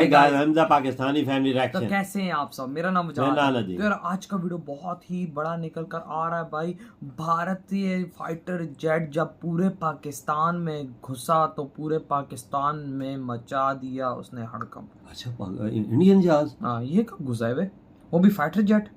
Guys Hamza Pakistani family तो reaction. कैसे हैं आप सब? मेरा नाम मेरा नाम मुजाहिद है। नदीम। तो यार आज का वीडियो बहुत ही बड़ा निकल कर आ रहा है भाई। भारतीय फाइटर जेट जब पूरे पाकिस्तान में घुसा तो पूरे पाकिस्तान में मचा दिया उसने हड़कंप। अच्छा इंडियन जहाज हाँ, ये कब घुसा है बे? वो भी फाइटर जेट।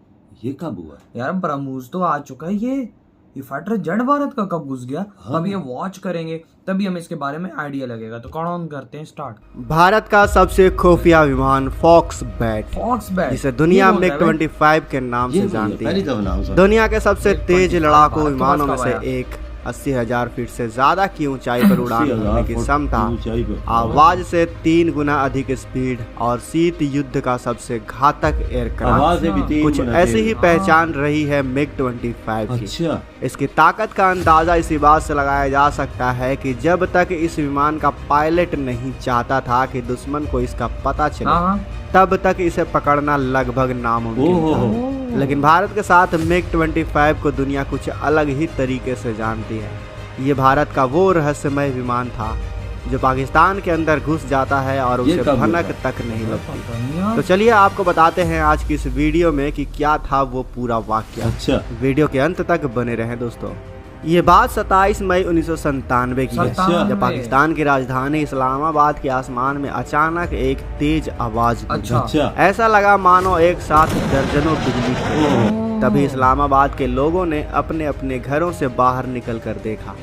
ये कब हुआ? यार ब्रह्मोस तो आ चुका है। ये फाइटर जेट भारत का कब घुस गया? हाँ। अब ये वॉच करेंगे तभी हमें इसके बारे में आइडिया लगेगा। तो कौन करते हैं स्टार्ट। भारत का सबसे खुफिया विमान फॉक्स बैट, फॉक्स बैट जिसे दुनिया में MiG-25 के नाम से जानती पहली है, दफा नाम सुना। दुनिया के सबसे तेज लड़ाकू भारत के विमानों में पास से कब आया? एक 80,000 फीट से ज्यादा की ऊंचाई पर उड़ान 80,000 भरने की फुट क्षमता, ऊंचाई पर। आवाज से 3 गुना अधिक स्पीड और शीत युद्ध का सबसे घातक एयरक्राफ्ट। आवाज से भी 3 कुछ गुना ऐसी तेज। ही पहचान रही है MiG-25 की। अच्छा इसकी ताकत का अंदाजा इसी बात से लगाया जा सकता है कि जब तक इस विमान का पायलट नहीं चाहता था कि दुश्मन को इसका पता चले, हाँ तब तक इसे पकड़ना लगभग नामुमकिन ओहो। था। लेकिन भारत के साथ MiG-25 को दुनिया कुछ अलग ही तरीके से जानती है। ये भारत का वो रहस्यमय विमान था जो पाकिस्तान के अंदर घुस जाता है और ये उसे कब भनक हुआ? तक नहीं लगती। तो तो चलिए आपको बताते हैं आज की इस वीडियो में कि क्या था वो पूरा वाकया। अच्छा वीडियो के अंत तक बने रहें दोस्तों। ये बात 27 मई 1997 की है, अच्छा। जब पाकिस्तान की राजधानी इस्लामाबाद के आसमान में अचानक एक तेज आवाज गूंजी। अच्छा। अच्छा ऐसा लगा मानो एक साथ दर्जनों बिजली गिरी। ओह। तभी इस्लामाबाद के लोगों ने अपने अपने घरों से बाहर निकल कर देखा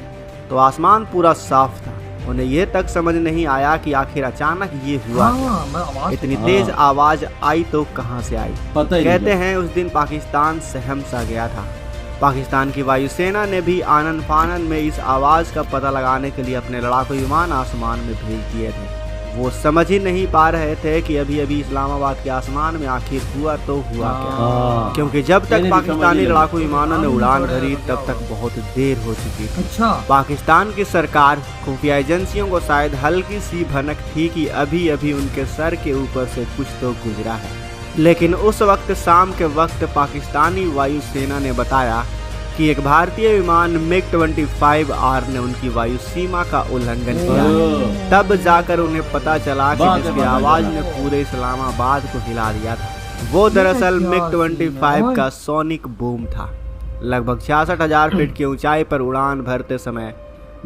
तो आसमान पूरा साफ था। उन्हें ये तक समझ नहीं आया कि आखिर अचानक ये हुआ क्या। मैं आवाज इतनी हाँ। तेज आवाज आई तो कहां से आई? पता ही कहते नहीं। हैं उस दिन पाकिस्तान सहम सा गया था। पाकिस्तान की वायुसेना ने भी आनन फानन में इस आवाज का पता लगाने के लिए अपने लड़ाकू विमान आसमान में भेज दिए थे। वो समझ ही नहीं पा रहे थे कि अभी अभी इस्लामाबाद के आसमान में आखिर हुआ तो हुआ क्या, हाँ। क्योंकि जब मैंने तक भी पाकिस्तानी समझ लिया। लड़ाकू विमानों ने उड़ान भरी तब तक बहुत देर हो चुकी थी। अच्छा पाकिस्तान की सरकार खुफिया एजेंसियों को शायद हल्की सी भनक थी कि अभी अभी उनके सर के ऊपर से कुछ तो गुजरा है। लेकिन उस वक्त शाम के वक्त पाकिस्तानी वायुसेना ने बताया कि एक भारतीय विमान MiG-25R ने उनकी वायु सीमा का उल्लंघन किया। ओह। तब जाकर उन्हें पता चला कि बाद में जिसकी पता आवाज चला। ने पूरे इस्लामाबाद को हिला दिया था वो दरअसल क्या MiG-25 का सोनिक बूम था। लगभग 66,000 फीट की ऊंचाई पर उड़ान भरते समय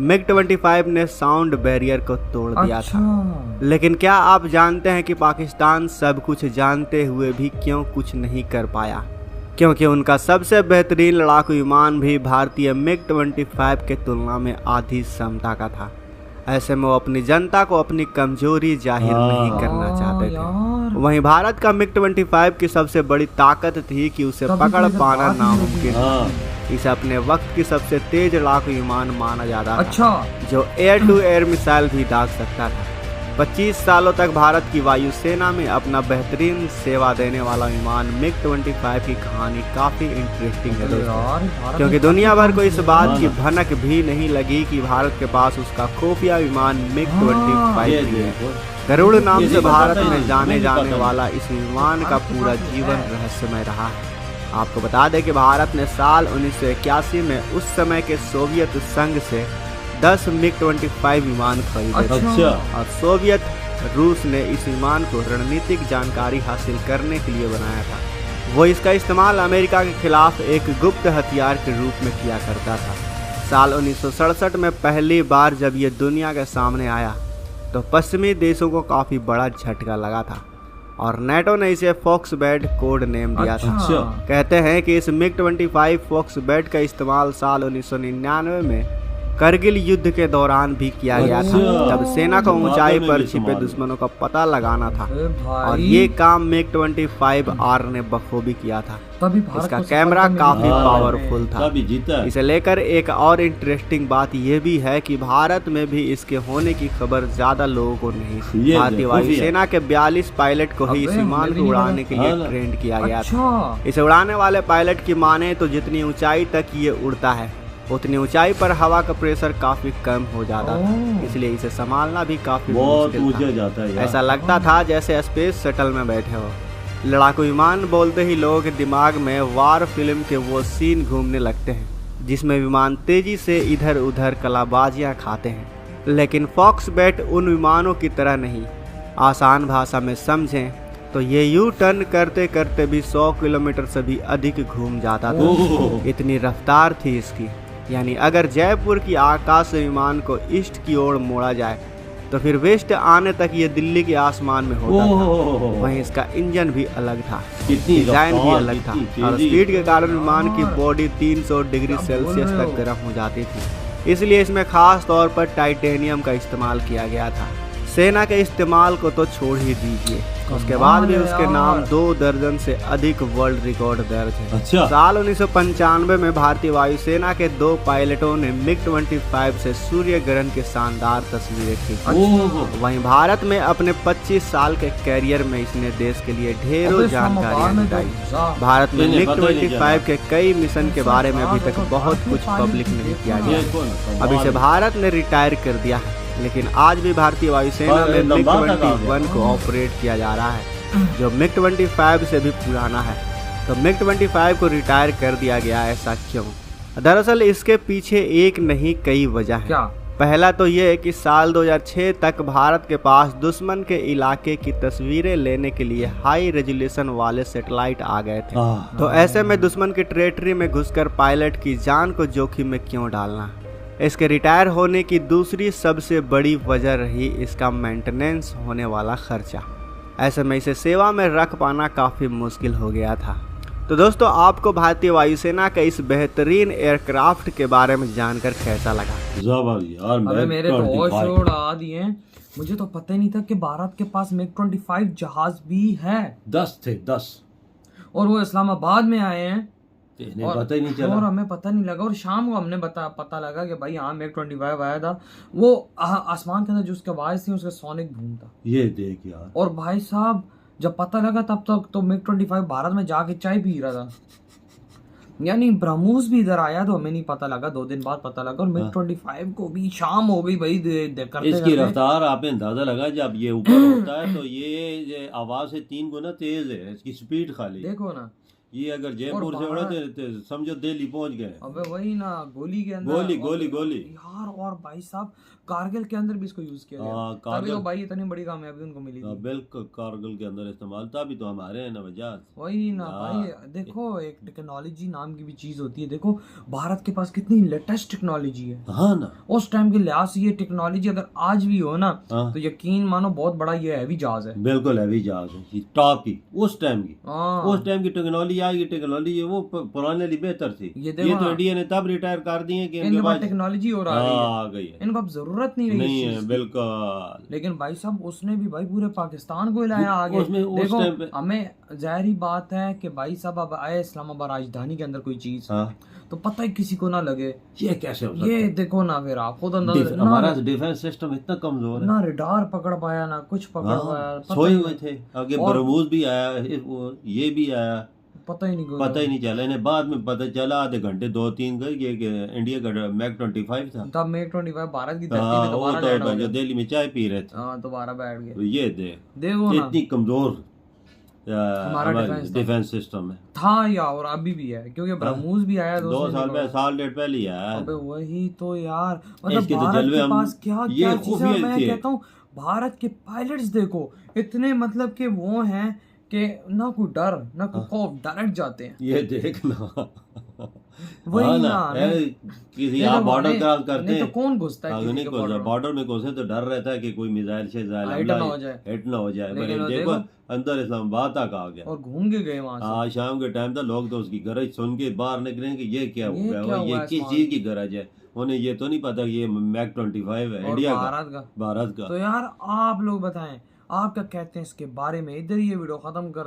MiG-25 ने साउंड बैरियर को तोड़ दिया अच्छा था। लेकिन क्या आप जानते हैं कि पाकिस्तान सब कुछ जानते हुए भी क्यों कुछ नहीं कर पाया? क्योंकि उनका सबसे बेहतरीन लड़ाकू विमान भी भारतीय MiG-25 के तुलना में आधी क्षमता का था। ऐसे में वो अपनी जनता को अपनी कमजोरी जाहिर नहीं करना चाहते थे। यार वहीं भारत का MiG-25 की सबसे बड़ी ताकत थी कि उसे कभी पकड़ कोई पाना बात नहीं नामुमकिन हाँ। था। इसे अपने वक्त की सबसे तेज लड़ाकू विमान माना जाता था, अच्छा जो एयर टू एयर मिसाइल भी दाग सकता था। 25 सालों तक भारत की वायुसेना में अपना बेहतरीन सेवा देने वाला विमान MiG-25 की कहानी काफी इंटरेस्टिंग है दोस्तों, यार भारत क्योंकि में दुनिया भर को इस बात की हाँ। भनक भी नहीं लगी कि भारत के पास उसका खुफिया विमान MiG-25 ये भी है। देखो। गरुड़ नाम ये से नहीं भारत पता में नहीं, जाने नहीं जाने पता वाला इस विमान का पूरा जीवन रहस्यमय रहा है। आपको बता दें कि भारत ने साल 1981 में उस समय के सोवियत संघ से 10 MiG-25 विमान खरीदे थे अच्छा और सोवियत रूस ने इस विमान को रणनीतिक जानकारी हासिल करने के लिए बनाया था। वो इसका इस्तेमाल अमेरिका के खिलाफ एक गुप्त हथियार के रूप में किया करता था। साल 1967 में पहली बार जब ये दुनिया के सामने आया तो पश्चिमी देशों को काफ़ी बड़ा झटका लगा था और नेटो ने इसे फॉक्स बैट कोड नेम दिया था। अच्छा। कहते हैं कि इस MiG-25 फॉक्स बैट का इस्तेमाल साल 1999 में करगिल युद्ध के दौरान भी किया गया था, अच्छा। जब सेना को ऊंचाई में पर भी छिपे इस्तेमाल दुश्मनों का पता लगाना था। अरे भाई और ये काम MiG-25R ने बखूबी किया था। तभी भारत इसका को कैमरा सफलता मिली। काफी हाँ। पावरफुल था। तभी जीता है। इसे लेकर एक और इंटरेस्टिंग बात यह भी है कि भारत में भी इसके होने की खबर ज्यादा लोगों को नहीं थी। ये भारतीय देखो वायुसेना के 42 पायलट को ही इस अबे, विमान हमें भी को नहीं उड़ाने के लिए हाँ। ट्रेंड किया गया था। अच्छा इसे उड़ाने वाले पायलट की माने तो जितनी ऊंचाई तक ये उड़ता है उतनी ऊंचाई पर हवा का प्रेशर काफी कम हो जाता था, ओह। इसलिए इसे संभालना भी काफी बहुत मुश्किल ऊंचा था। जाता है यार। ऐसा लगता था जैसे स्पेस शटल में बैठे हो। लड़ाकू विमान बोलते ही लोगों के दिमाग में वार फिल्म के वो सीन घूमने लगते हैं जिसमें विमान तेजी से इधर उधर कलाबाजियां खाते हैं। लेकिन फॉक्स बैट उन विमानों की तरह नहीं, आसान भाषा में समझें तो ये यू टर्न करते करते भी 100 किलोमीटर से भी अधिक घूम जाता था। ओह। इतनी रफ्तार थी इसकी। यानी अगर जयपुर की आकाश विमान को ईस्ट की ओर मोड़ा जाए तो फिर वेस्ट आने तक ये दिल्ली के आसमान में होता था। ओह। वहीं इसका इंजन भी अलग था, कितनी डिजाइन भी रफ्तार, अलग था कितनी और तेजी। स्पीड के कारण विमान की बॉडी 300 डिग्री क्या सेल्सियस बोल रहे तक हो? गर्म हो जाती थी। इसलिए इसमें खास तौर पर टाइटेनियम का इस्तेमाल किया गया था। सेना के इस्तेमाल को तो छोड़ ही दीजिए, उसके बाद भी उसके नाम 2 दर्जन से अधिक वर्ल्ड रिकॉर्ड दर्ज है। अच्छा। साल 1995 में भारतीय वायुसेना के 2 पायलटों ने मिग-25 से सूर्य ग्रहण की शानदार तस्वीरें खींची। ओह। वहीं भारत में अपने 25 साल के कैरियर में इसने देश के लिए ढेरों अबे जानकारियां इस्लामाबाद में जुटाई। तो भारत में इन्हें पता ही नहीं मिग-25 के कई मिशन के बारे में अभी तक बहुत कुछ पब्लिक नहीं किया ये गया। कौन? अभी से भारत ने रिटायर कर दिया है, लेकिन आज भी भारतीय वायुसेना और में लंबा तक आ गया। मिग-21 को ऑपरेट किया जा रहा है, जो मिग-25 से भी पुराना है। तो मिग-25 को रिटायर कर दिया गया, ऐसा क्यों? दरअसल इसके पीछे एक नहीं कई वजह है। क्या? पहला तो ये है कि साल 2006 तक भारत के पास दुश्मन के इलाके की तस्वीरें लेने के लिए हाई रेजोल्यूशन वाले सैटेलाइट आ गए थे। आह। तो ऐसे में दुश्मन की टेरिटरी में घुसकर पायलट की जान को जोखिम में क्यों डालना? इसके रिटायर होने की दूसरी सबसे बड़ी वजह रही इसका मेंटेनेंस होने वाला खर्चा। ऐसे में इसे सेवा में रख पाना काफ़ी मुश्किल हो गया था। तो दोस्तों, आपको भारतीय वायुसेना के इस बेहतरीन एयरक्राफ्ट के बारे में जानकर कैसा लगा? जबरदस्त यार। अबे मेरे तो होश 25। उड़ा दिए हैं। मुझे तो पता ही नहीं था कि भारत के पास मिग-25 जहाज भी है 10 थे 10। और वो इस्लामाबाद में आए हैं। इन्हें और पता ही नहीं चला। और हमें पता नहीं लगा, और शाम को हमने पता लगा कि भाई हाँ मिग-25 आया था। वो आसमान के अंदर जो उसकी आवाज थी उसका सोनिक बूम था। ये देख यार। और भाई साहब जब पता लगा तब तक तो मिग-25 भारत में जाके चाय पी रहा था। यानी ब्रह्मोस भी इधर आया तो हमें नहीं पता लगा, 2 दिन बाद पता लगा। और मिग-25 को भी शाम हो गई भाई करते इसकी करते। रफ्तार आपने अंदाजा लगा, जब ये ऊपर होता है तो ये आवाज से 3 गुना तेज है इसकी स्पीड खाली। देखो ना, ये अगर जयपुर से और उड़े तो समझो दिल्ली पहुंच गए। अबे वही ना, गोली के अंदर गोली। यार। और भाई साहब कारगिल के अंदर भी इसको यूज किया गया। तभी कारगिल। तो भाई इतनी बड़ी कामयाबी उनको मिली थी। बिल्कुल कारगिल के अंदर इस्तेमाल, तभी तो हमारे हैं नवजात। वही ना भाई, देखो एक टेक्नोलॉजी नाम की भी चीज होती है। देखो भारत के पास कितनी लेटेस्ट टेक्नोलॉजी है। हाँ ना। उस टाइम के लिहाज से ये टेक्नोलॉजी अगर आज भी हो ना हाँ। तो यकीन मानो बहुत बड़ा ये हैवी जहाज है। बिल्कुल हैवी जहाज है, टॉप की उस टाइम की। हाँ। उस टाइम की टेक्नोलॉजी आज की टेक्नोलॉजी वो पुराने लिए बेहतर थी। ये देखो ये तो ना। इंडिया ने तब रिटायर कर दिए कि इनके पास टेक्नोलॉजी और आ गई है। आ गई है। इनको अब जरूरत नहीं रही नहीं इस है चीज की। बिल्कुल। लेकिन भाई साहब उसने भी भाई पूरे पाकिस्तान को हिलाया आगे। उसमें उस देखो टाइम पे। हमें जाहिर ही बात है कि भाई साहब अब आए इस्लामाबाद राजधानी के अंदर कोई चीज हाँ। तो पता ही किसी को ना लगे। ये कैसे हो सकता ये है? देखो ना, फिर आप खुद अंदाजा हमारा डिफेंस सिस्टम इतना कमजोर है। ना रिडार पकड़ पाया ना कुछ पकड़ पाया। हाँ, पता सोए ही हुए थे। आगे और- ब्रह्मोस भी आया, ये भी आया, पता ही नहीं पता ही नहीं चला। इन्हें बाद में पता चला, आधे घंटे 2-3 गए कि इंडिया का मिग-25 था। तब मिग-25 भारत की धरती हाँ, पे वो दोबारा लैंड हो तो जो गया। दिल्ली में चाय पी रहे थे। हाँ दोबारा बैठ तो गए। ये देखो ना, इतनी कमजोर हमारा डिफेंस सिस्टम है। था या और अभी भी है, क्योंकि ब्रह्मोस भी आया 2 साल पहले, साल डेढ़ पहले ही आया। अबे वही तो यार, मतलब इसके तो भारत जलवे के हम- पास क्या ये क्या चीजें। खुफिया मैं थे। कहता हूँ भारत के पायलट्स देखो इतने मतलब कि वो हैं कि ना कोई डर ना कोई खौफ, डायरेक्ट जाते हैं। ये देखना। वही हाँ ना, किसी नहीं आप तो बॉर्डर नहीं- क्रॉस करते नहीं तो हैं, कौन घुसता है आगे किसी नहीं के घुसता। बॉर्डर में? बॉर्डर में घुसे तो डर रहता है कि कोई मिसाइल से हिट ना हो जाए। हिट ना हो जाए। लेकिन वो देखो देखो- अंदर इस्लामाबाद तक आ गया। और घूम के गए वहां से। आज शाम के टाइम था, लोग तो उसकी गरज सुन के बाहर निकले कि ये क्या हो ये गया, क्या ये हुआ किस आसमान चीज की गरज है। उन्हें ये तो नहीं पता कि ये मिग-25 है और इंडिया का, भारत का। भारत का। तो यार आप लोग बताएं आप क्या कहते हैं इसके बारे में। इधर ये वीडियो खत्म कर